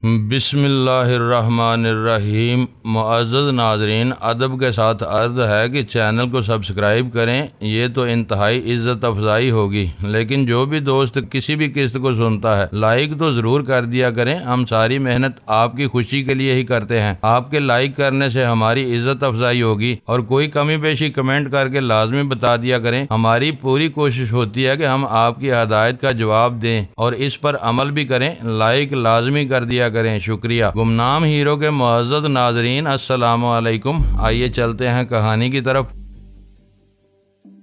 بسم اللہ الرحمن الرحیم۔ معزز ناظرین، ادب کے ساتھ عرض ہے کہ چینل کو سبسکرائب کریں، یہ تو انتہائی عزت افزائی ہوگی، لیکن جو بھی دوست کسی بھی قسط کو سنتا ہے لائک تو ضرور کر دیا کریں۔ ہم ساری محنت آپ کی خوشی کے لیے ہی کرتے ہیں، آپ کے لائک کرنے سے ہماری عزت افزائی ہوگی، اور کوئی کمی بیشی کمنٹ کر کے لازمی بتا دیا کریں۔ ہماری پوری کوشش ہوتی ہے کہ ہم آپ کی ہدایت کا جواب دیں اور اس پر عمل بھی کریں۔ لائک لازمی کر دیا کریں، شکریہ۔ گمنام ہیرو کے معزز ناظرین، السلام علیکم۔ آئیے چلتے ہیں کہانی کی طرف۔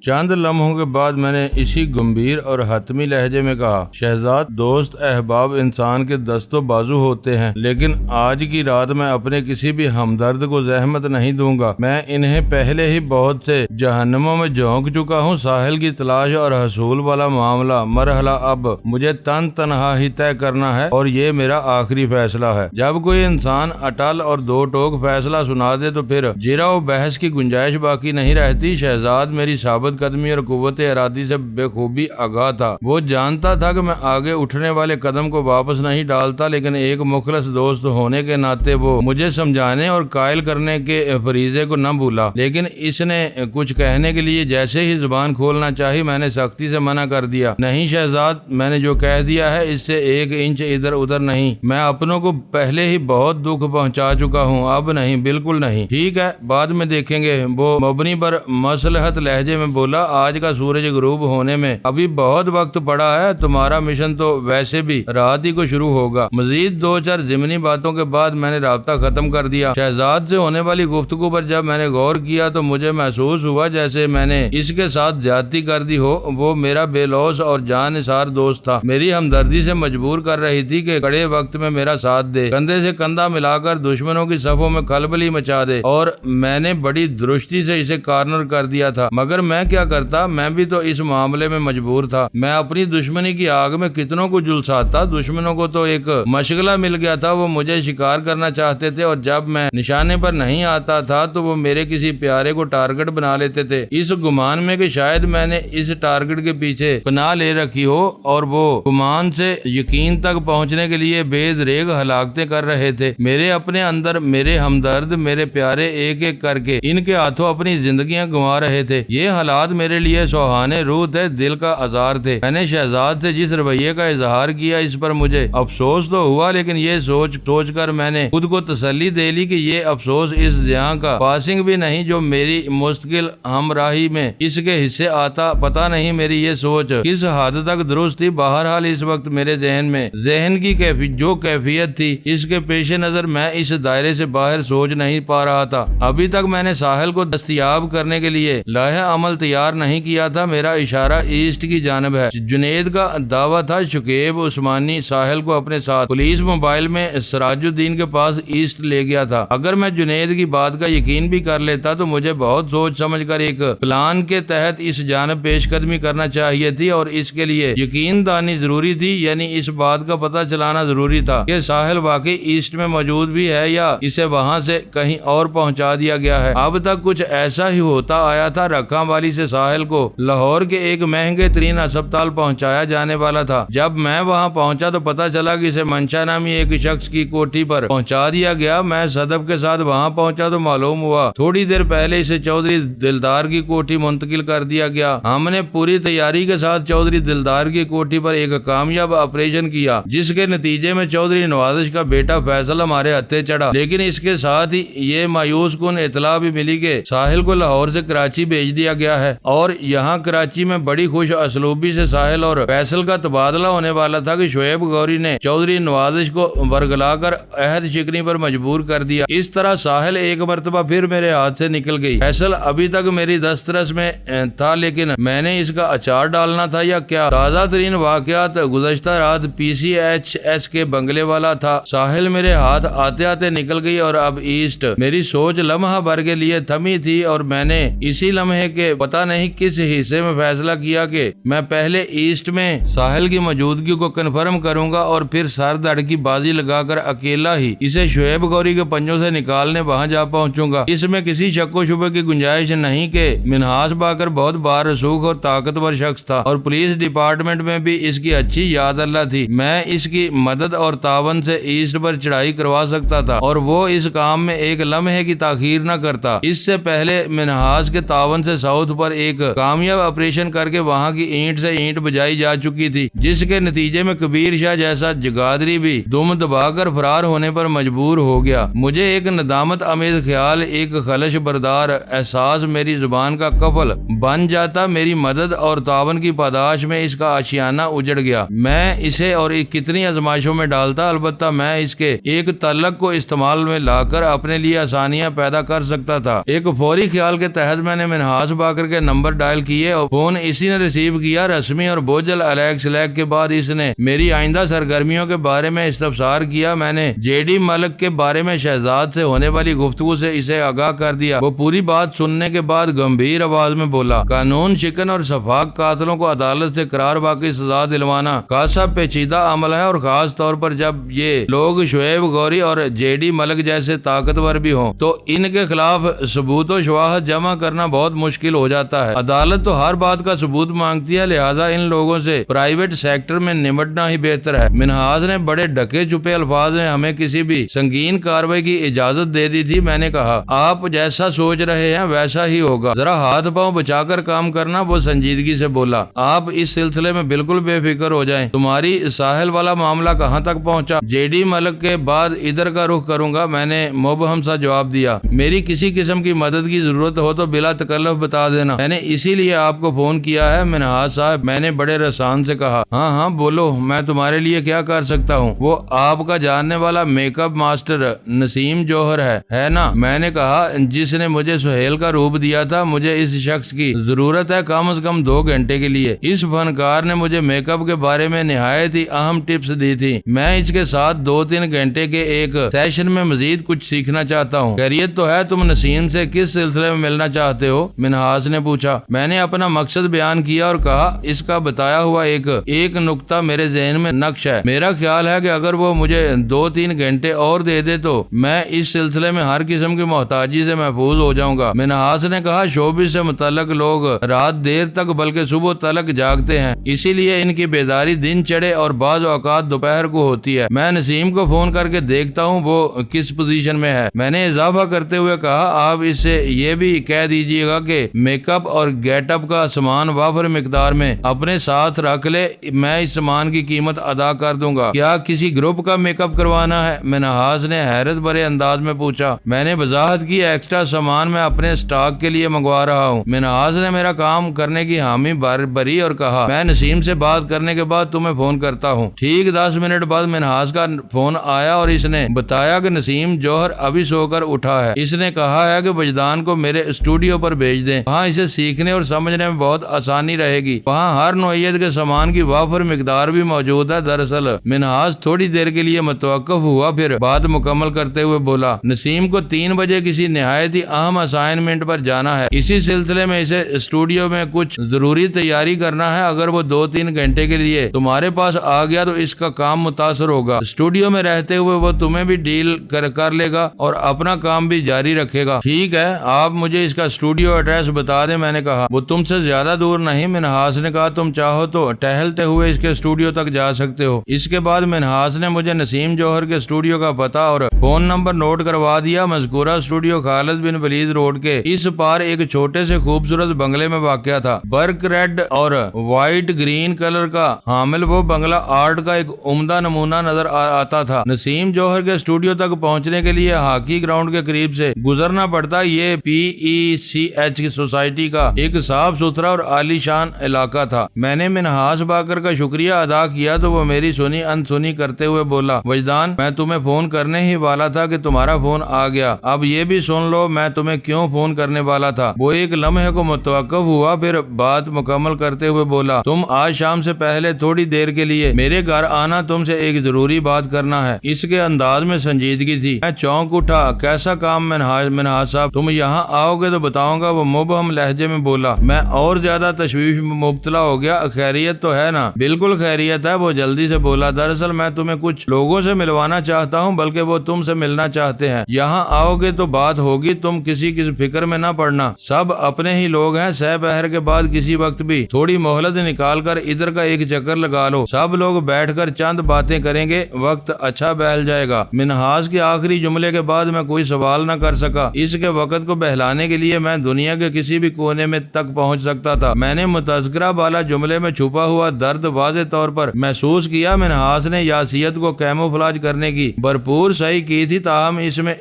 چند لمحوں کے بعد میں نے اسی گمبھیر اور حتمی لہجے میں کہا، شہزاد، دوست احباب انسان کے دست و بازو ہوتے ہیں، لیکن آج کی رات میں اپنے کسی بھی ہمدرد کو زحمت نہیں دوں گا۔ میں انہیں پہلے ہی بہت سے جہنموں میں جھونک چکا ہوں۔ ساحل کی تلاش اور حصول والا معاملہ مرحلہ اب مجھے تنہا ہی طے کرنا ہے، اور یہ میرا آخری فیصلہ ہے۔ جب کوئی انسان اٹل اور دو ٹوک فیصلہ سنا دے تو پھر جرا و بحث کی گنجائش باقی نہیں رہتی۔ شہزاد میری ثابت قدمی اور قوت ارادی سے بخوبی آگاہ تھا۔ وہ جانتا تھا کہ میں آگے اٹھنے والے قدم کو واپس نہیں ڈالتا، لیکن ایک مخلص دوست ہونے کے ناطے وہ مجھے سمجھانے اور قائل کرنے کے فریضے کو نہ بھولا۔ لیکن اس نے کچھ کہنے کے لیے جیسے ہی زبان کھولنا چاہی، میں نے سختی سے منع کر دیا۔ نہیں شہزاد، میں نے جو کہہ دیا ہے اس سے 1 انچ ادھر ادھر نہیں۔ میں اپنوں کو پہلے ہی بہت دکھ پہنچا چکا ہوں، اب نہیں، بالکل نہیں۔ ٹھیک ہے، بعد میں دیکھیں گے۔ وہ مبنی بر مصلحت لہجے میں بولا، آج کا سورج غروب ہونے میں ابھی بہت وقت پڑا ہے، تمہارا مشن تو ویسے بھی رات ہی کو شروع ہوگا۔ مزید 2-4 ضمنی باتوں کے بعد میں نے رابطہ ختم کر دیا۔ شہزاد سے ہونے والی گفتگو پر جب میں نے غور کیا تو مجھے محسوس ہوا جیسے میں نے اس کے ساتھ زیادتی کر دی ہو۔ وہ میرا بے لوث اور جان نثار دوست تھا، میری ہمدردی سے مجبور کر رہی تھی کہ کڑے وقت میں میرا ساتھ دے، کندھے سے کندھا ملا کر دشمنوں کی صفوں میں کھلبلی مچا دے، اور میں نے بڑی درستی سے اسے کارنر کر دیا تھا۔ مگر میں کیا کرتا، میں بھی تو اس معاملے میں مجبور تھا۔ میں اپنی دشمنی کی آگ میں کتنوں کو جھلساتا۔ دشمنوں کو تو ایک مشغلہ مل گیا تھا، وہ مجھے شکار کرنا چاہتے تھے، اور جب میں نشانے پر نہیں آتا تھا تو وہ میرے کسی پیارے کو ٹارگٹ بنا لیتے تھے، اس گمان میں کہ شاید میں نے اس ٹارگٹ کے پیچھے پناہ لے رکھی ہو، اور وہ گمان سے یقین تک پہنچنے کے لیے بے دریغ ہلاکتیں کر رہے تھے۔ میرے اپنے اندر میرے ہمدرد، میرے پیارے ایک ایک کر کے ان کے ہاتھوں اپنی زندگیاں گنوا رہے تھے۔ یہ حالات میرے لیے سوہانے روح تھے، دل کا آزار تھے۔ میں نے شہزاد سے جس رویے کا اظہار کیا اس پر مجھے افسوس تو ہوا، لیکن یہ سوچ کر میں نے خود کو تسلی دے لی کہ یہ افسوس اس زیاں کا پاسنگ بھی نہیں جو میری مستقل ہمراہی میں اس کے حصے آتا۔ پتہ نہیں میری یہ سوچ کس حد تک درست تھی، بہرحال اس وقت میرے ذہن کی جو کیفیت تھی، اس کے پیش نظر میں اس دائرے سے باہر سوچ نہیں پا رہا تھا۔ ابھی تک میں نے ساحل کو دستیاب کرنے کے لیے لائحہ عمل تیار نہیں کیا تھا۔ میرا اشارہ ایسٹ کی جانب ہے۔ جنید کا دعویٰ تھا شکیب عثمانی ساحل کو اپنے ساتھ پولیس موبائل میں سراج الدین کے پاس ایسٹ لے گیا تھا۔ اگر میں جنید کی بات کا یقین بھی کر لیتا تو مجھے بہت سوچ سمجھ کر ایک پلان کے تحت اس جانب پیش قدمی کرنا چاہیے تھی، اور اس کے لیے یقین دانی ضروری تھی، یعنی اس بات کا پتہ چلانا ضروری تھا کہ ساحل واقعی ایسٹ میں موجود بھی ہے یا اسے وہاں سے کہیں اور پہنچا دیا گیا ہے۔ اب تک کچھ ایسا ہی ہوتا آیا تھا۔ رکھاں والی سے ساحل کو لاہور کے ایک مہنگے ترین ہسپتال پہنچایا جانے والا تھا۔ جب میں وہاں پہنچا تو پتہ چلا کہ اسے منشا نامی ایک شخص کی کوٹھی پر پہنچا دیا گیا۔ میں صدف کے ساتھ وہاں پہنچا تو معلوم ہوا تھوڑی دیر پہلے اسے چودھری دلدار کی کوٹھی منتقل کر دیا گیا۔ ہم نے پوری تیاری کے ساتھ چودھری دلدار کی کوٹھی پر ایک کامیاب آپریشن کیا، جس کے نتیجے میں چودھری نوازش کا بیٹا فیصل ہمارے ہتھے چڑھا۔ لیکن اس کے ساتھ ہی یہ مایوس کن اطلاع بھی ملی کہ ساحل کو لاہور سے کراچی بھیج دیا گیا ہے، اور یہاں کراچی میں بڑی خوش اسلوبی سے ساحل اور فیصل کا تبادلہ ہونے والا تھا کہ شعیب غوری نے چودھری نوازش کو ورگلا کر عہد شکنی پر مجبور کر دیا۔ اس طرح ساحل ایک مرتبہ پھر میرے ہاتھ سے نکل گئی۔ فیصل ابھی تک میری دسترس میں تھا، لیکن میں نے اس کا اچار ڈالنا تھا یا کیا؟ تازہ ترین واقعات گزشتہ رات PCHS کے بنگلے والا تھا۔ ساحل میرے ہاتھ آتے آتے نکل گئی، اور اب ایسٹ۔ میری سوچ لمحہ بھر کے لیے تھمی تھی، اور میں نے اسی لمحے کے پتہ پتہ نہیں کس حصے میں فیصلہ کیا کہ میں پہلے ایسٹ میں ساحل کی موجودگی کو کنفرم کروں گا اور پھر سر دڑ کی بازی لگا کر اکیلا ہی اسے شعیب غوری کے پنجوں سے نکالنے وہاں جا پہنچوں گا۔ اس میں کسی شک و شبہ کی گنجائش نہیں کہ منہاس باقر بہت بارسوخ اور طاقتور شخص تھا اور پولیس ڈپارٹمنٹ میں بھی اس کی اچھی یاد اللہ تھی۔ میں اس کی مدد اور تعاون سے ایسٹ پر چڑھائی کروا سکتا تھا اور وہ اس کام میں ایک لمحے کی تاخیر نہ کرتا۔ اس سے پہلے منہاس کے تعاون سے ساؤتھ پر ایک کامیاب آپریشن کر کے وہاں کی اینٹ سے اینٹ بجائی جا چکی تھی، جس کے نتیجے میں کبیر شاہ جیسا جگادری بھی دم دبا کر فرار ہونے پر مجبور ہو گیا۔ مجھے ایک ندامت آمیز خیال، ایک خلش بردار احساس میری زبان کا کفل بن جاتا۔ میری مدد اور تعاون کی پاداش میں اس کا آشیانہ اجڑ گیا۔ میں اسے اور کتنی آزمائشوں میں ڈالتا، البتہ میں اس کے ایک تعلق کو استعمال میں لا کر اپنے لیے آسانیاں پیدا کر سکتا تھا۔ ایک فوری خیال کے تحت میں نے منہاس باقر کے نمبر ڈائل کیے اور فون اسی نے ریسیو کیا۔ رسمی اور بوجھل الیگ سلیگ کے بعد اس نے میری آئندہ سرگرمیوں کے بارے میں استفسار کیا۔ میں نے جے ڈی ملک کے بارے میں شہزاد سے ہونے والی گفتگو سے اسے آگاہ کر دیا۔ وہ پوری بات سننے کے بعد گمبھیر آواز میں بولا، قانون شکن اور شفاق قاتلوں کو عدالت سے قرار باقی سزا دلوانا خاصا پیچیدہ عمل ہے، اور خاص طور پر جب یہ لوگ شعیب غوری اور جے ڈی ملک جیسے طاقتور بھی ہوں تو ان کے خلاف ثبوت و شواہد جمع کرنا بہت مشکل ہو جاتا ہے۔ عدالت تو ہر بات کا ثبوت مانگتی ہے، لہذا ان لوگوں سے پرائیویٹ سیکٹر میں نمٹنا ہی بہتر ہے۔ منہاس نے بڑے ڈھکے چھپے الفاظ میں ہمیں کسی بھی سنگین کارروائی کی اجازت دے دی تھی۔ میں نے کہا، آپ جیسا سوچ رہے ہیں ویسا ہی ہوگا، ذرا ہاتھ پاؤں بچا کر کام کرنا۔ وہ سنجیدگی سے بولا، آپ اس سلسلے میں بالکل بے فکر ہو جائیں۔ تمہاری ساحل والا معاملہ کہاں تک پہنچا؟ جے ڈی ملک کے بعد ادھر کا رخ کروں گا، میں نے مبہم سا جواب دیا۔ میری کسی قسم کی مدد کی ضرورت ہو تو بلا تکلف بتا دینا، میں نے اسی لیے آپ کو فون کیا ہے۔ منہاس صاحب، میں نے بڑے رسان سے کہا، ہاں ہاں بولو، میں تمہارے لیے کیا کر سکتا ہوں؟ وہ آپ کا جاننے والا میک اپ ماسٹر نسیم جوہر ہے نا؟ میں نے کہا، جس نے مجھے سہیل کا روپ دیا تھا۔ مجھے اس شخص کی ضرورت ہے کم از کم 2 گھنٹے کے لیے۔ اس فنکار نے مجھے میک اپ کے بارے میں نہایت ہی اہم ٹپس دی تھی۔ میں اس کے ساتھ 2-3 گھنٹے کے ایک سیشن میں مزید کچھ سیکھنا چاہتا ہوں۔ خیریت تو ہے؟ تم نسیم سے کس سلسلے میں ملنا چاہتے ہو؟ منہاس نے پوچھا۔ میں نے اپنا مقصد بیان کیا اور کہا، اس کا بتایا ہوا ایک نقطہ میرے ذہن میں نقش ہے۔ میرا خیال ہے کہ اگر وہ مجھے 2-3 گھنٹے اور دے دے تو میں اس سلسلے میں ہر قسم کی محتاجی سے محفوظ ہو جاؤں گا۔ منہاس نے کہا، شوبز سے متعلق لوگ رات دیر تک بلکہ صبح تلک جاگتے ہیں، اسی لیے ان کی بیداری دن چڑھے اور بعض اوقات دوپہر کو ہوتی ہے۔ میں نسیم کو فون کر کے دیکھتا ہوں وہ کس پوزیشن میں ہے۔ میں نے اضافہ کرتے ہوئے کہا، آپ اس سے یہ بھی کہہ دیجیے گا کہ میک اپ اور گیٹ اپ کا سامان وافر مقدار میں اپنے ساتھ رکھ لے، میں اس سامان کی قیمت ادا کر دوں گا۔ کیا کسی گروپ کا میک اپ کروانا ہے؟ منہاس نے حیرت بھرے انداز میں پوچھا۔ میں نے وضاحت کی، ایکسٹرا سامان میں اپنے سٹاک کے لیے منگوا رہا ہوں۔ منہاس نے میرا کام کرنے کی حامی بری اور کہا، میں نسیم سے بات کرنے کے بعد تمہیں فون کرتا ہوں۔ ٹھیک 10 منٹ بعد منہاس کا فون آیا اور اس نے بتایا کہ نسیم جوہر ابھی سو کر اٹھا ہے۔ اس نے کہا ہے کہ وجدان کو میرے اسٹوڈیو پر بھیج دیں، وہاں اسے سیکھنے اور سمجھنے میں بہت آسانی رہے گی۔ وہاں ہر نوعیت کے سامان کی وافر مقدار بھی موجود ہے۔ دراصل منہاس تھوڑی دیر کے لیے متوقف ہوا، پھر بات مکمل کرتے ہوئے بولا، نسیم کو 3 بجے کسی نہایت ہی اہم اسائنمنٹ پر جانا ہے۔ اسی سلسلے میں اسے اسٹوڈیو میں کچھ ضروری تیاری کرنا ہے۔ اگر وہ 2-3 گھنٹے کے لیے تمہارے پاس آ گیا تو اس کا کام متاثر ہوگا۔ اسٹوڈیو میں رہتے ہوئے وہ تمہیں بھی ڈیل کر لے گا اور اپنا کام بھی جاری رکھے گا۔ ٹھیک ہے، آپ مجھے اس کا اسٹوڈیو ایڈریس بتا دیں۔ میں نے کہا، وہ تم سے زیادہ دور نہیں۔ منہاس نے کہا، تم چاہو تو ٹہلتے ہوئے اس کے اسٹوڈیو تک جا سکتے ہو۔ اس کے بعد منہاس نے مجھے نسیم جوہر کے اسٹوڈیو کا پتہ اور فون نمبر نوٹ کروا دیا۔ مذکورہ اسٹوڈیو خالد بن ولید روڈ کے اس پار ایک چھوٹے سے خوبصورت بنگلے میں واقع تھا۔ برک ریڈ اور وائٹ گرین کلر کا حامل وہ بنگلہ آرٹ کا ایک عمدہ نمونہ نظر آتا تھا۔ نسیم جوہر کے اسٹوڈیو تک پہنچنے کے لیے ہاکی گراؤنڈ کے قریب سے گزرنا پڑتا۔ یہ PECH کی سوسائٹی کا ایک صاف ستھرا اور عالی شان علاقہ تھا۔ میں نے منہاس باقر کا شکریہ ادا کیا تو وہ میری سنی انسنی کرتے ہوئے بولا، وجدان، میں تمہیں فون کرنے ہی والا تھا کہ تمہارا فون آ گیا۔ اب یہ بھی سن لو میں تمہیں کیوں فون کرنے والا تھا۔ وہ ایک لمحے کو متوقف ہوا، پھر بات مکمل کرتے ہوئے بولا، تم آج شام سے پہلے تھوڑی دیر کے لیے میرے گھر آنا، تم سے ایک ضروری بات کرنا ہے۔ اس کے انداز میں سنجیدگی تھی۔ میں چونک اٹھا، کیسا کام منہاس صاحب؟ تم یہاں آؤ گے تو بتاؤں گا۔ وہ مبہم لہجے میں بولا۔ میں اور زیادہ تشویش میں مبتلا ہو گیا۔ خیریت تو ہے نا؟ بالکل خیریت ہے، وہ جلدی سے بولا۔ دراصل میں تمہیں کچھ لوگوں سے ملوانا چاہتا ہوں، بلکہ وہ تم سے ملنا چاہتے ہیں۔ یہاں آؤ گے تو بات ہوگی، تم کسی فکر میں نہ پڑنا، سب اپنے ہی لوگ ہیں۔ سہ پہر کے بعد کسی وقت بھی تھوڑی مہلت نکال کر ادھر کا ایک چکر لگا لو، سب لوگ بیٹھ کر چند باتیں کریں گے، وقت اچھا بہل جائے گا۔ منہاج کے آخری جملے کے بعد میں کوئی سوال نہ کر سکا۔ اس کے وقت کو بہلانے کے لیے میں دنیا کے کسی بھی کونے میں تک پہنچ سکتا تھا۔ میں نے متذکرہ بالا جملے میں چھپا ہوا درد واضح طور پر محسوس کیا۔ منہاج نے یاسیت کو کیموفلاج کرنے کی بھرپور صحیح کی تھی، تاہم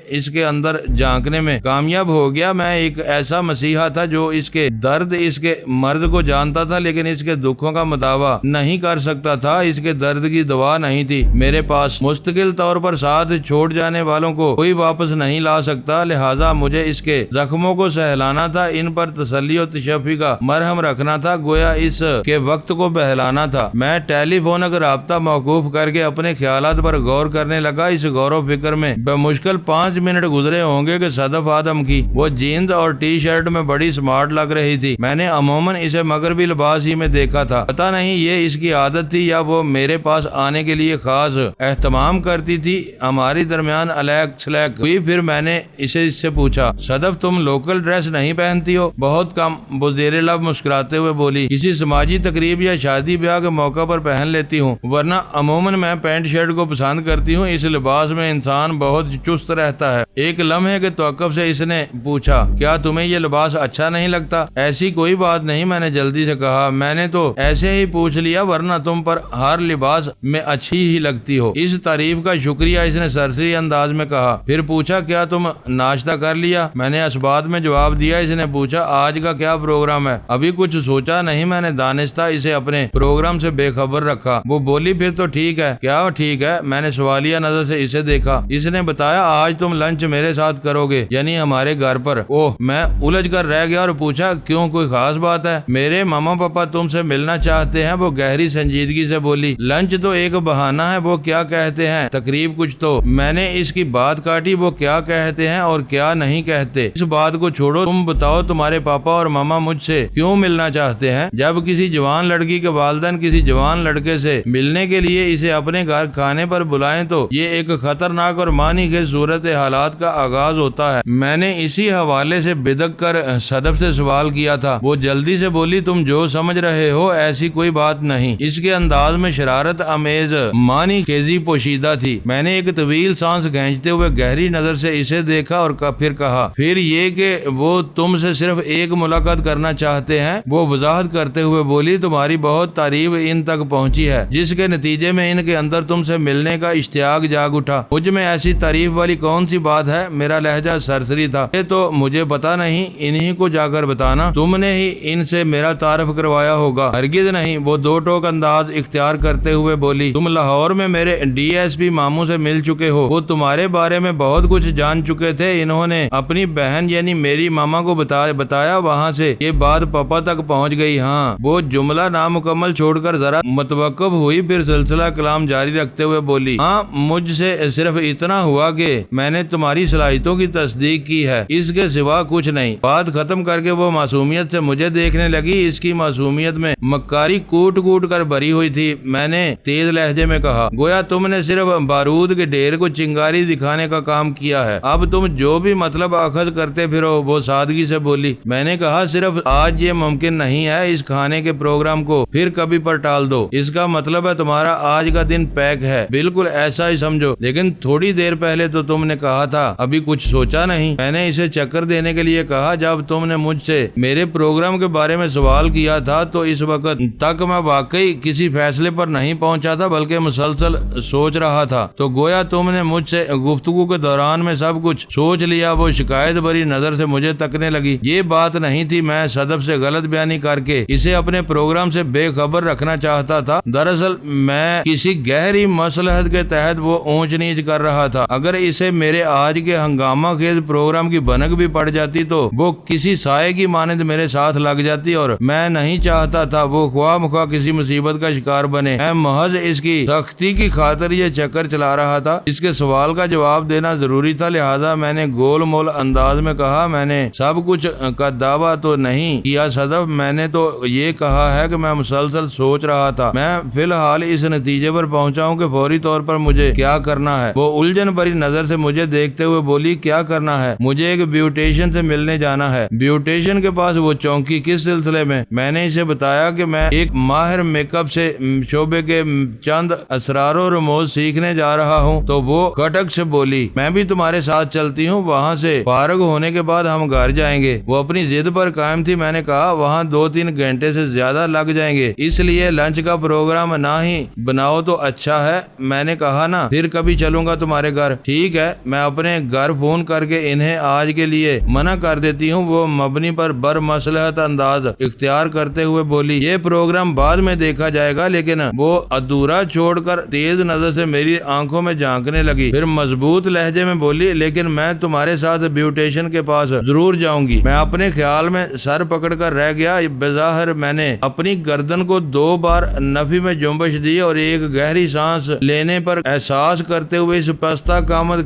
اس کے اندر جھانکنے میں کامیاب ہو گیا۔ میں ایک ایسا مسیحا تھا جو اس کے درد، اس کے مرض کو جانتا تھا، لیکن اس کے دکھوں کا مداوا نہیں کر سکتا تھا۔ اس کے درد کی دوا نہیں تھی میرے پاس۔ مستقل طور پر ساتھ چھوڑ جانے والوں کو کوئی واپس نہیں لا سکتا، لہٰذا مجھے اس کے زخموں کو سہلانا تھا، ان پر تسلی و تشفی کا مرہم رکھنا تھا، گویا اس کے وقت کو بہلانا تھا۔ میں ٹیلی فونک رابطہ موقوف کر کے اپنے خیالات پر غور کرنے لگا۔ اس غور و فکر میں بمشکل 5 منٹ گزرے ہوں گے کہ صدف آدم کی وہ جینز اور ٹی شرٹ میں بڑی سمارٹ لگ رہی تھی۔ میں نے عموماً اسے مغربی لباس ہی میں دیکھا تھا، پتہ نہیں یہ اس کی عادت تھی یا وہ میرے پاس آنے کے لیے خاص اہتمام کرتی تھی۔ ہماری درمیان الیک سلیک ہوئی، پھر میں نے اس سے پوچھا، صدف تم لوکل ڈریس نہیں پہنتی ہو؟ بہت کم، وہ زیر لب مسکراتے ہوئے بولی، کسی سماجی تقریب یا شادی بیاہ کے موقع پر پہن لیتی ہوں، ورنہ عموماً میں پینٹ شرٹ کو پسند کرتی ہوں۔ اس لباس میں انسان بہت چست رہتا ہے۔ ایک لمحے کے توقف سے اس نے پوچھا، کیا تمہیں یہ لباس اچھا نہیں لگتا؟ ایسی کوئی بات نہیں، میں نے جلدی سے کہا، میں نے تو ایسے ہی پوچھ لیا، ورنہ تم پر ہر لباس میں اچھی ہی لگتی ہو۔ اس تعریف کا شکریہ، اس نے سرسری انداز میں کہا۔ پھر پوچھا، کیا تم ناشتہ کر لیا؟ میں نے اسبات میں جواب دیا۔ اس نے پوچھا، آج کا کیا پروگرام ہے؟ ابھی کچھ سوچا نہیں، میں نے دانستہ اسے اپنے پروگرام سے بے خبر رکھا۔ وہ بولی، پھر تو ٹھیک ہے۔ کیا ٹھیک ہے؟ میں نے سوالیہ نظر سے اسے دیکھا۔ اس نے بتایا، آج تم لنچ میرے ساتھ کرو گے، یعنی ہمارے گھر پر۔ اوہ، میں الجھ کر رہ گیا اور پوچھا، کیوں، کوئی خاص بات ہے؟ میرے ماما پاپا تم سے ملنا چاہتے ہیں، وہ گہری سنجیدگی سے بولی۔ لنچ تو ایک بہانہ ہے، وہ کیا کہتے ہیں، تقریب کچھ تو۔ میں نے اس کی بات کاٹی، وہ کیا کہتے ہیں اور کیا نہیں کہتے، اس بات کو چھوڑو، تم بتاؤ تمہارے پاپا اور ماما مجھ سے کیوں ملنا چاہتے ہیں؟ جب کسی جوان لڑکی کے والدین کسی جوان لڑکے سے ملنے کے لیے اسے اپنے گھر کھانے پر بلائیں تو یہ ایک خطرناک اور معنی خیز صورت حالات کا آغاز ہوتا ہے۔ میں نے اسی حوالے سے بدک کر صدف سے سوال کیا تھا۔ وہ جلدی سے بولی، تم جو سمجھ رہے ہو ایسی کوئی بات نہیں۔ اس کے انداز میں شرارت امیز معنی خیزی پوشیدہ تھی۔ میں نے ایک طویل سانس کھینچتے ہوئے گہری نظر سے اسے دیکھا اور پھر کہا، پھر یہ کہ وہ تم سے صرف ایک ملاقات کرنا چاہتے ہیں؟ وہ وضاحت کرتے ہوئے بولی، تمہاری بہت تعریف ان تک پہنچی ہے، جس کے نتیجے میں ان کے اندر تم سے ملنے کا اشتیاق جاگ اٹھا۔ مجھ میں ایسی تعریف والی کون سی بات ہے؟ میرا لہجہ سرسری تھا۔ یہ تو مجھے پتا نہیں، انہی کو جا کر بتانا، تم نے ہی ان سے میرا تعارف کروایا ہوگا۔ ہرگز نہیں، وہ دو ٹوک انداز اختیار کرتے ہوئے بولی، تم لاہور میں میرے ڈی ایس پی ماموں سے مل چکے ہو، وہ تمہارے بارے میں بہت کچھ جان چکے تھے۔ انہوں نے اپنی بہن یعنی میری ماما کو بتایا، وہاں سے یہ بات پاپا تک پہنچ گئی۔ ہاں، وہ جملہ نامکمل چھوڑ کر ذرا متوقف ہوئی، پھر سلسلہ کلام جاری رکھتے ہوئے بولی، ہاں، مجھ سے صرف اتنا ہوا کہ میں نے تمہاری صلاحیتوں کی تصدیق کی ہے، اس کے سوا کچھ نہیں۔ بات ختم کر کے وہ معصومیت سے مجھے دیکھنے لگی۔ اس کی معصومیت میں مکاری کوٹ کوٹ کر بھری ہوئی تھی۔ میں نے تیز لہجے میں کہا، گویا تم نے صرف بارود کے ڈھیر کو چنگاری دکھانے کا کام کیا ہے، اب تم جو بھی مطلب اخذ کرتے پھرو۔ وہ سادگی سے بولی۔ میں نے کہا، صرف آج یہ ممکن نہیں ہے، اس کھانے کے پروگرام کو پھر کبھی پر ٹال دو۔ اس کا مطلب ہے تمہارا آج کا دن پیک ہے، بالکل ایسا ہی سمجھو۔ لیکن تھوڑی دیر پہلے تو تم نے کہا تھا ابھی کچھ سوچا نہیں۔ میں نے اسے چکر دینے کے لیے کہا، جب تم نے مجھ سے میرے پروگرام کے بارے میں سوال کیا تھا تو اس وقت تک میں واقعی کسی فیصلے پر نہیں پہنچا تھا، بلکہ مسلسل سوچ رہا تھا۔ تو گویا تم نے مجھ سے گفتگو کے دوران میں سب کچھ سوچ لیا۔ وہ شکایت بھری نظر سے مجھے تکنے لگی۔ یہ بات نہیں تھی، میں صدف سے غلط بیانی کر کے اسے اپنے پروگرام سے بے خبر رکھنا چاہتا تھا۔ دراصل میں کسی گہری مصلحت کے تحت وہ اونچ نیچ کر رہا تھا۔ اگر اسے میرے آج کے ہنگامہ خیز پروگرام کی بھنک بھی پڑ جاتی تو وہ کسی سائے کی مانند میرے ساتھ لگ جاتی، اور میں نہیں چاہتا تھا وہ خواہ مخواہ کسی مصیبت کا شکار بنے۔ میں محض اس کی سختی کی خاطر یہ چکر چلا رہا تھا۔ اس کے سوال کا جواب دینا ضروری تھا، لہذا میں نے گول مول انداز میں کہا، میں نے سب کچھ کا دعویٰ تو نہیں کیا صدف، میں نے تو یہ کہا ہے کہ میں مسلسل سوچ رہا تھا، میں فی الحال اس نتیجے پر پہنچا ہوں کہ فوری طور پر مجھے کیا کرنا ہے۔ وہ الجھن بھری نظر سے مجھے دیکھتے ہوئے بولی، کیا کرنا ہے؟ مجھے ایک بیوٹیشین سے ملنے جانا ہے۔ بیوٹیشین کے پاس؟ وہ چونکی، کس سلسلے میں؟ میں نے اسے بتایا کہ میں ایک ماہر میک اپ سے شعبے کے چند اسرار و رموز سیکھنے جا رہا ہوں۔ تو وہ کٹک سے بولی، میں بھی تمہارے ساتھ چلتی ہوں، وہاں سے فارغ ہونے کے بعد ہم گھر جائیں گے۔ وہ اپنی ضد پر قائم تھی۔ میں نے کہا وہاں 2-3 گھنٹے سے زیادہ لگ جائیں گے، اس لیے لنچ کا پروگرام نہ ہی بناؤ تو اچھا ہے۔ میں نے کہا نا پھر کبھی چلوں گا تمہارے گھر۔ ٹھیک ہے، میں اپنے گھر فون کر کے انہیں آج کے لیے منع کر دیتی ہوں۔ وہ مبنی پر بر مصلحت انداز اختیار کرتے ہوئے بولی، یہ پروگرام بعد میں دیکھا جائے گا۔ لیکن وہ ادھورا چھوڑ کر تیز نظر سے میری آنکھوں میں جھانکنے لگی، پھر مضبوط لہجے میں بولی، لیکن میں تمہارے ساتھ بیوٹیشین کے پاس ضرور جاؤں گی۔ میں اپنے خیال میں سر پکڑ کر رہ گیا۔ بظاہر میں نے اپنی گردن کو 2 بار نفی میں جنبش دی اور ایک گہری سانس لینے پر احساس کرتے ہوئے اس پستہ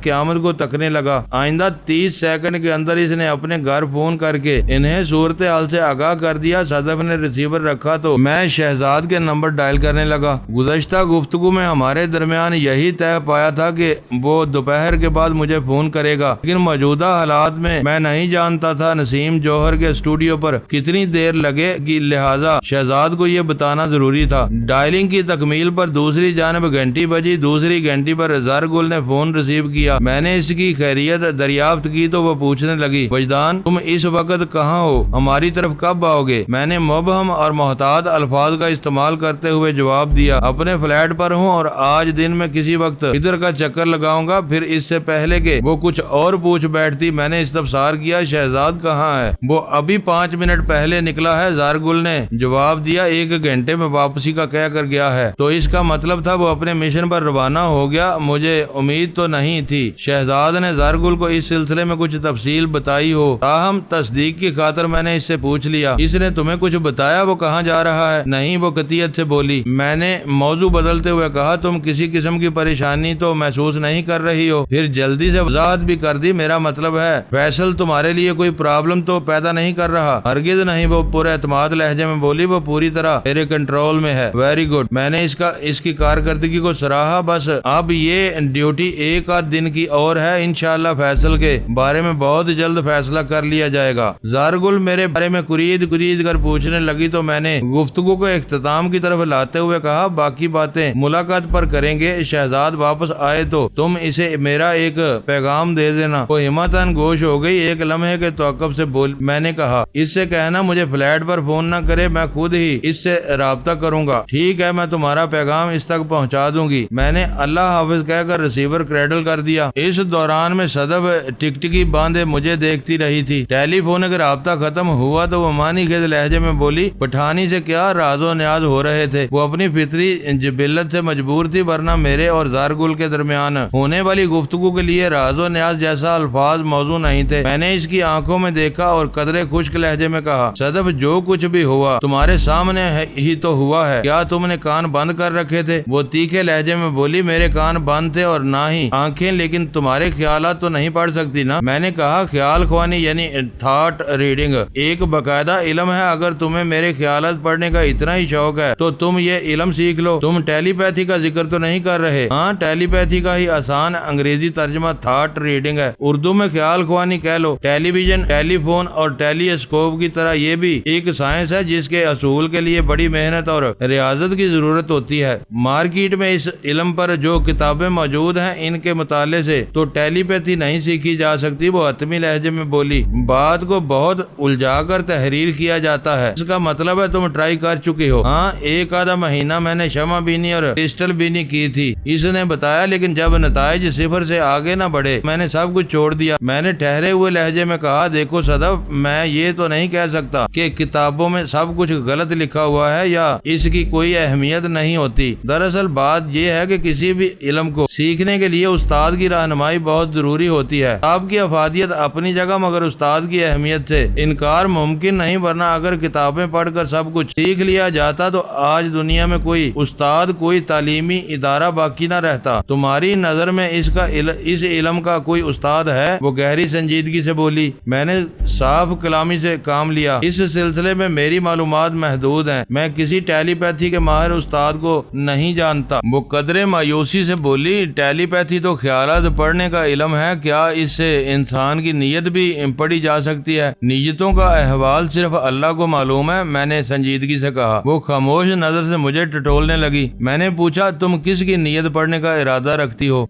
قیامت کو تکنے لگا۔ آئندہ 30 سیکنڈ کے اندر اس نے اپنے گھر فون کر کے انہیں صورتحال سے آگاہ کر دیا۔ صدف نے ریسیور رکھا تو میں شہزاد کے نمبر ڈائل کرنے لگا۔ گزشتہ گفتگو میں ہمارے درمیان یہی طے پایا تھا کہ وہ دوپہر کے بعد مجھے فون کرے گا، لیکن موجودہ حالات میں نہیں جانتا تھا نسیم جوہر کے اسٹوڈیو پر کتنی دیر لگے گی، لہذا شہزاد کو یہ بتانا ضروری تھا۔ ڈائلنگ کی تکمیل پر دوسری جانب گھنٹی بجی۔ دوسری گھنٹی پر زرگل نے فون ریسیو کیا۔ میں نے اس کی خیریت دریافت کی تو وہ پوچھنے لگی، وجدان تم اس وقت کہاں ہو؟ ہماری طرف کب آؤ گے؟ میں نے مبہم اور محتاط الفاظ کا استعمال کرتے ہوئے جواب دیا، اپنے فلیٹ پر ہوں اور آج دن میں کسی وقت ادھر کا چکر لگاؤں گا۔ پھر اس سے پہلے کہ وہ کچھ اور پوچھ بیٹھتی میں نے استفسار کیا، شہزاد کہاں ہے؟ وہ ابھی 5 منٹ پہلے نکلا ہے، زرگل نے جواب دیا، 1 گھنٹے میں واپسی کا کہہ کر گیا ہے۔ تو اس کا مطلب تھا وہ اپنے مشن پر روانہ ہو گیا۔ مجھے امید تو نہیں تھی شہزاد نے زرگل کو اس سلسلے میں کچھ تفصیل بتائی ہو، تاہم تصدیق کی خاطر میں نے اس سے پوچھ لیا، اس نے تمہیں کچھ بتایا وہ کہاں جا رہا ہے؟ نہیں، وہ قطعیت سے بولی۔ میں نے موضوع بدلتے ہوئے کہا، تم کسی قسم کی پریشانی تو محسوس نہیں کر رہی ہو؟ پھر جلدی سے وضاحت بھی کر دی، میرا مطلب ہے فیصل تمہارے لیے کوئی پرابلم تو پیدا نہیں کر رہا؟ ہرگز نہیں، وہ پورے اعتماد لہجے میں بولی، وہ پوری طرح میرے کنٹرول میں ہے۔ ویری گڈ، میں نے اس کی کارکردگی کو سراہا۔ بس اب یہ ڈیوٹی 1 آدھ دن کی اور ہے، انشاءاللہ فیصل کے بارے میں بہت جلد فیصلہ کر لیا جائے گا۔ زرگل میرے بارے میں کرید کر پوچھنے لگی تو میں نے گفتگو کو اختتام کی طرف لاتے ہوئے کہا، باقی باتیں ملاقات پر کریں گے۔ شہزاد واپس آئے تو تم اسے میرا ایک پیغام دے دینا۔ وہ ہمتاً گوش ہو گئی۔ ایک لمحے کے توقف سے میں نے کہا، اس سے کہنا مجھے فلیٹ پر فون نہ کرے، میں خود ہی اس سے رابطہ کروں گا۔ ٹھیک ہے، میں تمہارا پیغام اس تک پہنچا دوں گی۔ میں نے اللہ حافظ کہہ کر ریسیور کریڈل کر دیا۔ اس دوران میں صدف ٹکٹکی باندھے مجھے دیکھتی رہی تھی۔ ٹیلی فونک رابطہ ختم ہوا تو وہ معنی خیز لہجے میں بولی، پٹھانی سے کیا راز و نیاز ہو رہے تھے؟ وہ اپنی فطری جبلت سے مجبور تھی، ورنہ میرے اور زرگل کے درمیان ہونے والی گفتگو کے لیے راز و نیاز جیسا الفاظ موضوع نہیں تھے۔ میں نے اس کی آنکھوں میں دیکھا اور قدرے خشک لہجے میں کہا، صدف جو کچھ بھی ہوا تمہارے سامنے ہی تو ہوا ہے، کیا تم نے کان بند کر رکھے تھے؟ وہ تیکھے لہجے میں بولی، میرے کان بند تھے اور نہ ہی آنکھیں، لیکن تمہارے خیالات تو نہیں پڑھ سکتی نا؟ میں نے کہا، خیال خوانی یعنی تھاٹ ریڈنگ ایک باقاعدہ علم ہے۔ اگر تمہیں میرے خیالات پڑھنے کا اتنا ہی شوق ہے تو تم یہ علم سیکھ لو۔ تم ٹیلی پیتھی کا ذکر تو نہیں کر رہے؟ ہاں، ٹیلی پیتھی کا ہی آسان انگریزی ترجمہ تھاٹ ریڈنگ ہے، اردو میں خیال خوانی کہہ لو۔ ٹیلی ویژن، ٹیلی فون اور ٹیلی اسکوپ کی طرح یہ بھی ایک سائنس ہے جس کے اصول کے لیے بڑی محنت اور ریاضت کی ضرورت ہوتی ہے۔ مارکیٹ میں اس علم پر جو کتابیں موجود ہیں ان کے مطالعے سے تو ٹیلی پیتھی نہیں سیکھی جا سکتی۔ وہ حتمی لہجے میں بولی، بات کو بہت الجھا کر تحریر کیا جاتا ہے، اس کا مطلب ہے تم ٹرائی کر چکے ہو؟ ہاں، 1 آدھا مہینہ میں نے شمع بینی اور کرسٹل بینی کی تھی، اس نے بتایا، لیکن جب نتائج 0 سے آگے نہ بڑھے میں نے سب کچھ چھوڑ دیا۔ میں نے ٹھہرے ہوئے لہجے میں کہا، دیکھو صدف، میں یہ تو نہیں کہہ سکتا کہ کتابوں میں سب کچھ غلط لکھا ہوا ہے یا اس کی کوئی اہمیت نہیں ہوتی۔ دراصل بات یہ ہے کہ کسی بھی علم کو سیکھنے کے لیے استاد کی رہنمائی بہت ضروری ہوتی ہے۔ آپ کی افادیت اپنی جگہ، مگر استاد کی اہمیت سے انکار ممکن نہیں، ورنہ اگر کتابیں پڑھ کر سب کچھ سیکھ لیا جاتا تو آج دنیا میں کوئی استاد، کوئی تعلیمی ادارہ باقی نہ رہتا۔ تمہاری نظر میں اس علم کا کوئی استاد ہے؟ وہ گہری سنجیدگی سے بولی۔ میں نے ساتھ صاف کلامی سے کام لیا۔ اس سلسلے میں میری معلومات محدود ہیں، میں کسی ٹیلی پیتھی کے ماہر استاد کو نہیں جانتا۔ وہ قدرے مایوسی سے بولی، ٹیلی پیتھی تو خیالات پڑھنے کا علم ہے، کیا اس سے انسان کی نیت بھی پڑھی جا سکتی ہے؟ نیتوں کا احوال صرف اللہ کو معلوم ہے، میں نے سنجیدگی سے کہا۔ وہ خاموش نظر سے مجھے ٹٹولنے لگی۔ میں نے پوچھا، تم کس کی نیت پڑھنے کا ارادہ رکھتی ہو؟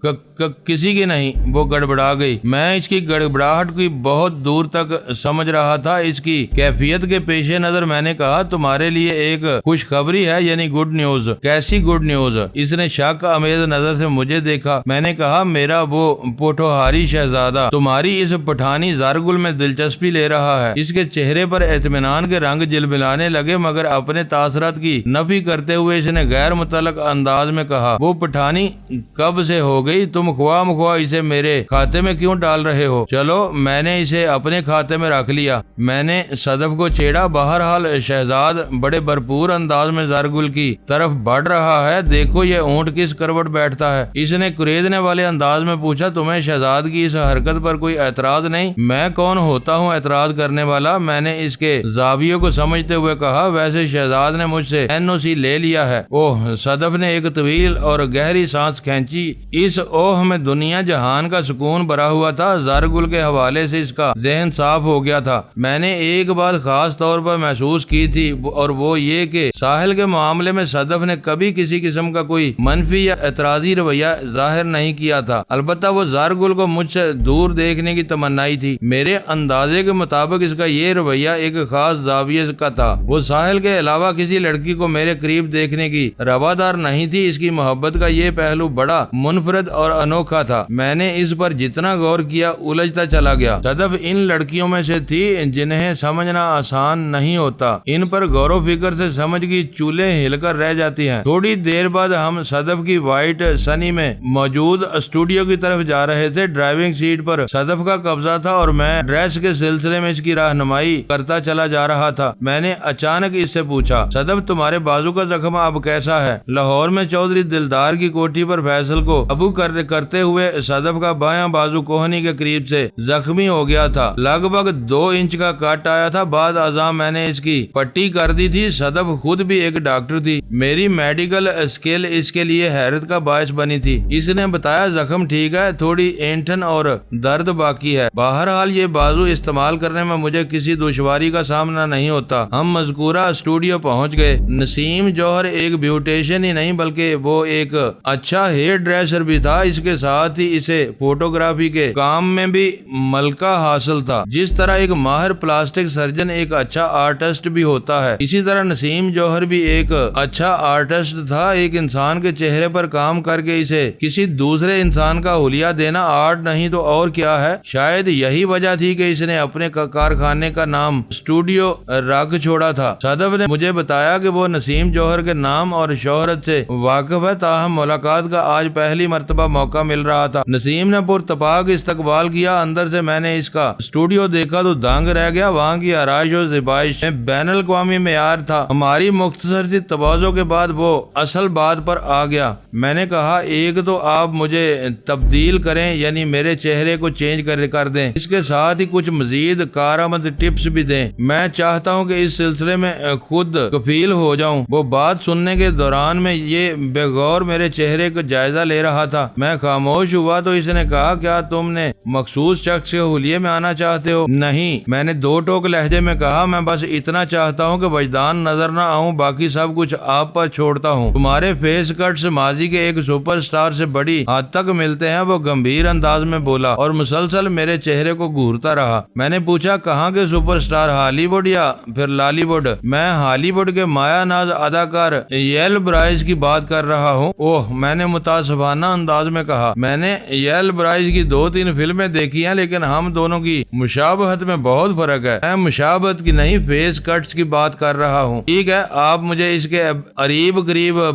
کسی کی نہیں، وہ گڑبڑا گئی۔ میں اس کی گڑبڑاہٹ کی بہت دور تک سمجھ رہا تھا۔ اس کی کیفیت کے پیش نظر میں نے کہا، تمہارے لیے ایک خوشخبری ہے، یعنی گڈ نیوز۔ کیسی گڈ نیوز؟ اس نے شک آمیز نظر سے مجھے دیکھا۔ میں نے کہا، میرا وہ پوٹھوہاری شہزادہ تمہاری اس پٹھانی زارگل میں دلچسپی لے رہا ہے۔ اس کے چہرے پر اطمینان کے رنگ جلبلانے لگے، مگر اپنے تاثرات کی نفی کرتے ہوئے اس نے غیر متعلق انداز میں کہا، وہ پٹھانی کب سے ہو گئی؟ تم خواہ مخواہ اسے میرے کھاتے میں کیوں ڈال رہے ہو؟ چلو، میں نے اسے اپنے کھاتے میں رکھ لیا۔ میں نے صدف کو چھیڑا۔ بہرحال شہزاد بڑے بھرپور انداز میں زارگل کی طرف بڑھ رہا ہے، دیکھو یہ اونٹ کس کروٹ بیٹھتا ہے۔ اس نے کریدنے والے انداز میں پوچھا، تمہیں شہزاد کی اس حرکت پر کوئی اعتراض نہیں؟ میں کون ہوتا ہوں اعتراض کرنے والا؟ میں نے اس کے زاویے کو سمجھتے ہوئے کہا، ویسے شہزاد نے مجھ سے NOC لے لیا ہے۔ اوہ! صدف نے ایک طویل اور گہری سانس کھینچی۔ اس اوہ میں دنیا جہان کا سکون بھرا ہوا تھا۔ زارگل کے حوالے سے اس کا ذہن صاف ہو گیا تھا۔ میں نے ایک بات خاص طور پر محسوس کی تھی، اور وہ یہ کہ ساحل کے معاملے میں صدف نے کبھی کسی قسم کا کوئی منفی یا اعتراضی رویہ ظاہر نہیں کیا تھا۔ البتہ وہ زارگل کو مجھ سے دور دیکھنے کی تمنائی تھی۔ میرے اندازے کے مطابق اس کا یہ رویہ ایک خاص زاویے کا تھا۔ وہ ساحل کے علاوہ کسی لڑکی کو میرے قریب دیکھنے کی روادار نہیں تھی۔ اس کی محبت کا یہ پہلو بڑا منفرد اور انوکھا تھا۔ میں نے اس پر جتنا غور کیا الجھتا چلا گیا۔ صدف ان لڑکیوں میں سے تھی جنہیں سمجھنا آسان نہیں ہوتا۔ ان پر غور و فکر سے سمجھ کی چولیں ہل کر رہ جاتی ہیں۔ تھوڑی دیر بعد ہم صدف کی وائٹ سنی میں موجود اسٹوڈیو کی طرف جا رہے تھے۔ ڈرائیونگ سیٹ پر صدف کا قبضہ تھا اور میں ڈریس کے سلسلے میں اس کی رہنمائی کرتا چلا جا رہا تھا۔ میں نے اچانک اس سے پوچھا، صدف تمہارے بازو کا زخم اب کیسا ہے؟ لاہور میں چودھری دلدار کی کوٹھی پر فیصل کو قابو کرتے ہوئے صدف کا بایاں بازو کوہنی کے قریب سے زخمی ہو گیا تھا۔ لگ بھگ 2 انچ کا کٹ آیا تھا۔ بعد ازاں میں نے اس کی پٹی کر دی تھی۔ صدف خود بھی ایک ڈاکٹر تھی۔ میری میڈیکل اسکل اس کے لیے حیرت کا باعث بنی تھی۔ اس نے بتایا، زخم ٹھیک ہے، تھوڑی اینٹھن اور درد باقی ہے۔ بہرحال یہ بازو استعمال کرنے میں مجھے کسی دشواری کا سامنا نہیں ہوتا۔ ہم مذکورہ اسٹوڈیو پہنچ گئے۔ نسیم جوہر ایک بیوٹیشین ہی نہیں بلکہ وہ ایک اچھا ہیئر ڈریسر بھی تھا۔ اس کے ساتھ ہی اسے فوٹوگرافی کے کام میں بھی ملکہ حاصل تھا۔ جس طرح ایک ماہر پلاسٹک سرجن ایک اچھا آرٹسٹ بھی ہوتا ہے، اسی طرح نسیم جوہر بھی ایک اچھا آرٹسٹ تھا۔ ایک انسان کے چہرے پر کام کر کے اسے کسی دوسرے انسان کا حلیہ دینا آرٹ نہیں تو اور کیا ہے؟ شاید یہی وجہ تھی کہ اس نے اپنے کارخانے کا نام اسٹوڈیو رکھ چھوڑا تھا۔ صدف نے مجھے بتایا کہ وہ نسیم جوہر کے نام اور شہرت سے واقف ہے، تاہم ملاقات کا آج پہلی مرتبہ موقع مل رہا تھا۔ نسیم نے پرتپاک استقبال کیا۔ اندر سے میں نے اس کا اسٹوڈیو دیکھا تو دنگ رہ گیا۔ وہاں کی آرائش و زیبائش میں بین الاقوامی معیار تھا۔ ہماری مختصر سی تواضع کے بعد وہ اصل بات پر آ گیا۔ میں نے کہا، ایک تو آپ مجھے تبدیل کریں، یعنی میرے چہرے کو چینج کر دیں، اس کے ساتھ ہی کچھ مزید کارآمد ٹپس بھی دیں۔ میں چاہتا ہوں کہ اس سلسلے میں خود کفیل ہو جاؤں۔ وہ بات سننے کے دوران میں یہ بے غور میرے چہرے کا جائزہ لے رہا تھا۔ میں خاموش ہوا تو اس نے کہا، کیا تم نے مخصوص شخص کے حلیے میں آنا چاہتے ہو؟ نہیں، میں نے 2 ٹوک لہجے میں کہا، میں بس اتنا چاہتا ہوں کہ وجدان نظر نہ آؤں، باقی سب کچھ آپ پر چھوڑتا ہوں۔ تمہارے فیس کٹس ماضی کے ایک سپر سٹار سے بڑی حد تک ملتے ہیں، وہ گمبھیر انداز میں بولا اور مسلسل میرے چہرے کو گھورتا رہا۔ میں نے پوچھا، کہاں کے سپر سٹار، ہالی ووڈ یا پھر لالی ووڈ؟ میں ہالی ووڈ کے مایا ناز اداکار یل برائز کی بات کر رہا ہوں۔ اوہ، میں نے متاسفانہ انداز میں کہا، میں نے یل برائز کی 2-3 فلمیں دیکھی ہیں، لیکن ہم دونوں کی مشابہت میں بہت فرق ہے۔ میں مشابہت کی نہیں، فیس کٹس کی بات کر رہا ہوں۔ ٹھیک ہے، آپ مجھے اس کے قریب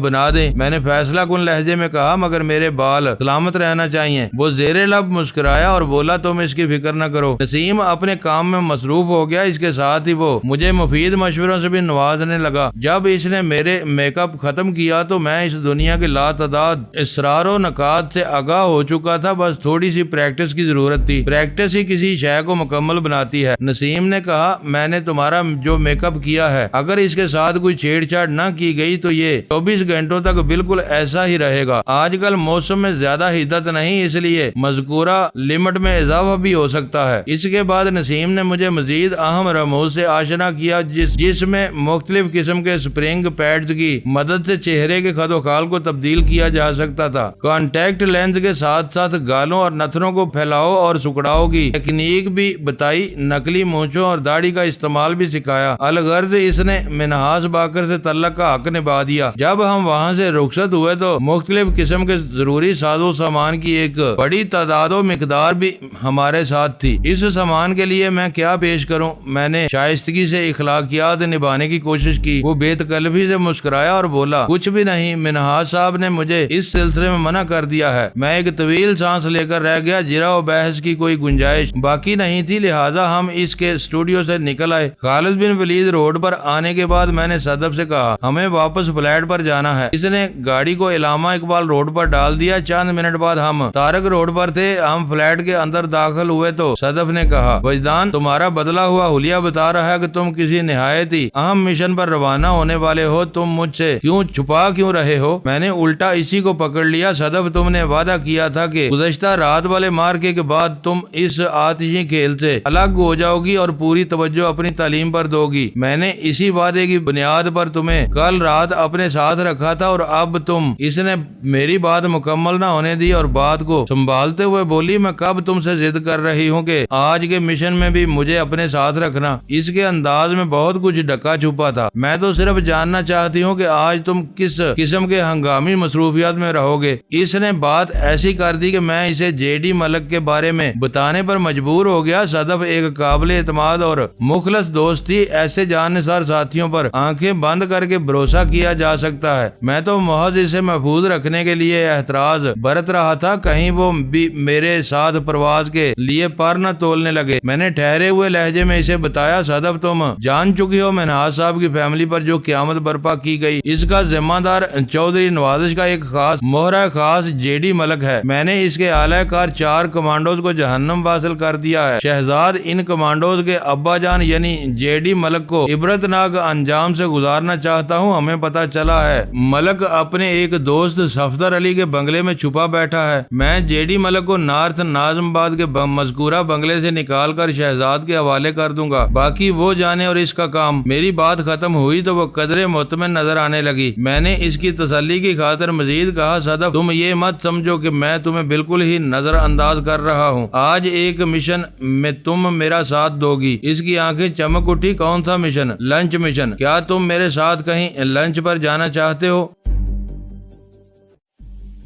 بنا دیں، میں نے فیصلہ کن لہجے میں کہا، مگر میرے بال سلامت رہنا چاہیے۔ وہ زیر لب مسکرایا اور بولا، تم اس کی فکر نہ کرو۔ نسیم اپنے کام میں مصروف ہو گیا۔ اس کے ساتھ ہی وہ مجھے مفید مشوروں سے بھی نوازنے لگا۔ جب اس نے میرے میک اپ ختم کیا تو میں اس دنیا کے لاتعداد اسرار و نکات سے آگاہ ہو چکا تھا۔ بس تھوڑی سی پریکٹس کی ضرورت تھی۔ پریکٹس ہی کسی شے کو مکمل بنا آتی ہے۔ نسیم نے کہا میں نے تمہارا جو میک اپ کیا ہے اگر اس کے ساتھ کوئی چھیڑ چھاڑ نہ کی گئی تو یہ 24 گھنٹوں تک بالکل ایسا ہی رہے گا۔ آج کل موسم میں زیادہ حدت نہیں، اس لیے مذکورہ لمٹ میں اضافہ بھی ہو سکتا ہے۔ اس کے بعد نسیم نے مجھے مزید اہم رموز سے آشنا کیا جس میں مختلف قسم کے سپرنگ پیڈز کی مدد سے چہرے کے خد و خال کو تبدیل کیا جا سکتا تھا۔ کانٹیکٹ لینز کے ساتھ ساتھ گالوں اور نتنوں کو پھیلاؤ اور سکڑاؤ کی تکنیک بھی بتائی، نقلی مونچھوں اور داڑھی کا استعمال بھی سکھایا۔ الغرض اس نے منہاس باقر سے تعلق کا حق نبھا دیا۔ جب ہم وہاں سے رخصت ہوئے تو مختلف قسم کے ضروری ساز و سامان کی ایک بڑی تعداد و مقدار بھی ہمارے ساتھ تھی۔ اس سامان کے لیے میں کیا پیش کروں؟ میں نے شائستگی سے اخلاقیات نبھانے کی کوشش کی۔ وہ بے تکلفی سے مسکرایا اور بولا کچھ بھی نہیں، منہاس صاحب نے مجھے اس سلسلے میں منع کر دیا ہے۔ میں ایک طویل سانس لے کر رہ گیا۔ جرا و بحث کی کوئی گنجائش باقی نہیں تھی، لہٰذا ہم اس کے اسٹوڈیو سے نکل آئے۔ خالد بن ولید روڈ پر آنے کے بعد میں نے صدف سے کہا ہمیں واپس فلیٹ پر جانا ہے۔ اس نے گاڑی کو علامہ اقبال روڈ پر ڈال دیا۔ چند منٹ بعد ہم طارق روڈ پر تھے۔ ہم فلیٹ کے اندر داخل ہوئے تو صدف نے کہا وجدان تمہارا بدلا ہوا حلیہ بتا رہا ہے کہ تم کسی نہایت ہی اہم مشن پر روانہ ہونے والے ہو، تم مجھ سے چھپا کیوں رہے ہو؟ میں نے الٹا اسی کو پکڑ لیا۔ صدف تم نے وعدہ کیا تھا کہ گزشتہ رات والے مارکے کے بعد تم اس آتشی کھیل سے الگ ہو جاؤ گی اور پوری توجہ اپنی تعلیم پر دو گی۔ میں نے اسی وعدے کی بنیاد پر تمہیں کل رات اپنے ساتھ رکھا تھا اور اب تم اس نے میری بات مکمل نہ ہونے دی اور بات کو سنبھالتے ہوئے بولی میں کب تم سے ضد کر رہی ہوں کہ آج کے مشن میں بھی مجھے اپنے ساتھ رکھنا۔ اس کے انداز میں بہت کچھ ڈکا چھپا تھا۔ میں تو صرف جاننا چاہتی ہوں کہ آج تم کس قسم کے ہنگامی مصروفیات میں رہو گے۔ اس نے بات ایسی کر دی کہ میں اسے جے ڈی ملک کے بارے میں بتانے پر مجبور ہو گیا۔ صدف ایک قابل اعتماد اور مخلص دوست تھی۔ ایسے جاننسار ساتھیوں پر آنکھیں بند کر کے بھروسہ کیا جا سکتا ہے۔ میں تو محض اسے محفوظ رکھنے کے لیے احتراز برت رہا تھا، کہیں وہ بھی میرے ساتھ پرواز کے لیے پر نہ تولنے لگے۔ میں نے ٹھہرے ہوئے لہجے میں اسے بتایا صدف تم جان چکی ہو منہاس صاحب کی فیملی پر جو قیامت برپا کی گئی اس کا ذمہ دار چودھری نوازش کا ایک خاص مہرہ خاص جے ڈی ملک ہے۔ میں نے اس کے اعلی کار 4 کمانڈوز کو جہنم واصل کر دیا ہے۔ شہزاد ان کمانڈوز کے ابا جان یعنی جے ڈی ملک کو عبرتناک انجام سے گزارنا چاہتا ہوں۔ ہمیں پتا چلا ہے ملک اپنے ایک دوست صفدر علی کے بنگلے میں چھپا بیٹھا ہے۔ میں جے ڈی ملک کو نارتھ ناظم آباد کے مذکورہ بنگلے سے نکال کر شہزاد کے حوالے کر دوں گا، باقی وہ جانے اور اس کا کام۔ میری بات ختم ہوئی تو وہ قدرے مطمئن نظر آنے لگی۔ میں نے اس کی تسلی کی خاطر مزید کہا صدف تم یہ مت سمجھو کہ میں تمہیں بالکل ہی نظر انداز کر رہا ہوں۔ آج ایک مشن میں تم میرا ساتھ دو گی۔ اس کی آنکھیں چمک اٹھی۔ کون سا مشن؟ Lunch mission. کیا تم میرے ساتھ کہیں لنچ پر جانا چاہتے ہو؟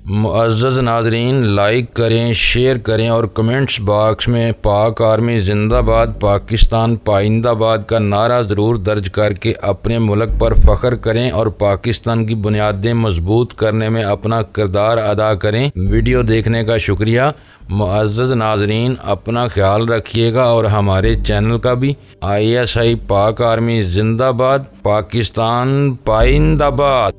معزز ناظرین لائک کریں، شیئر کریں اور کمنٹس باکس میں پاک آرمی زندہ باد پاکستان پائندہ باد کا نعرہ ضرور درج کر کے اپنے ملک پر فخر کریں اور پاکستان کی بنیادیں مضبوط کرنے میں اپنا کردار ادا کریں۔ ویڈیو دیکھنے کا شکریہ۔ معزز ناظرین اپنا خیال رکھیے گا اور ہمارے چینل کا بھی۔ ISI پاک آرمی زندہ باد پاکستان پائندہ باد۔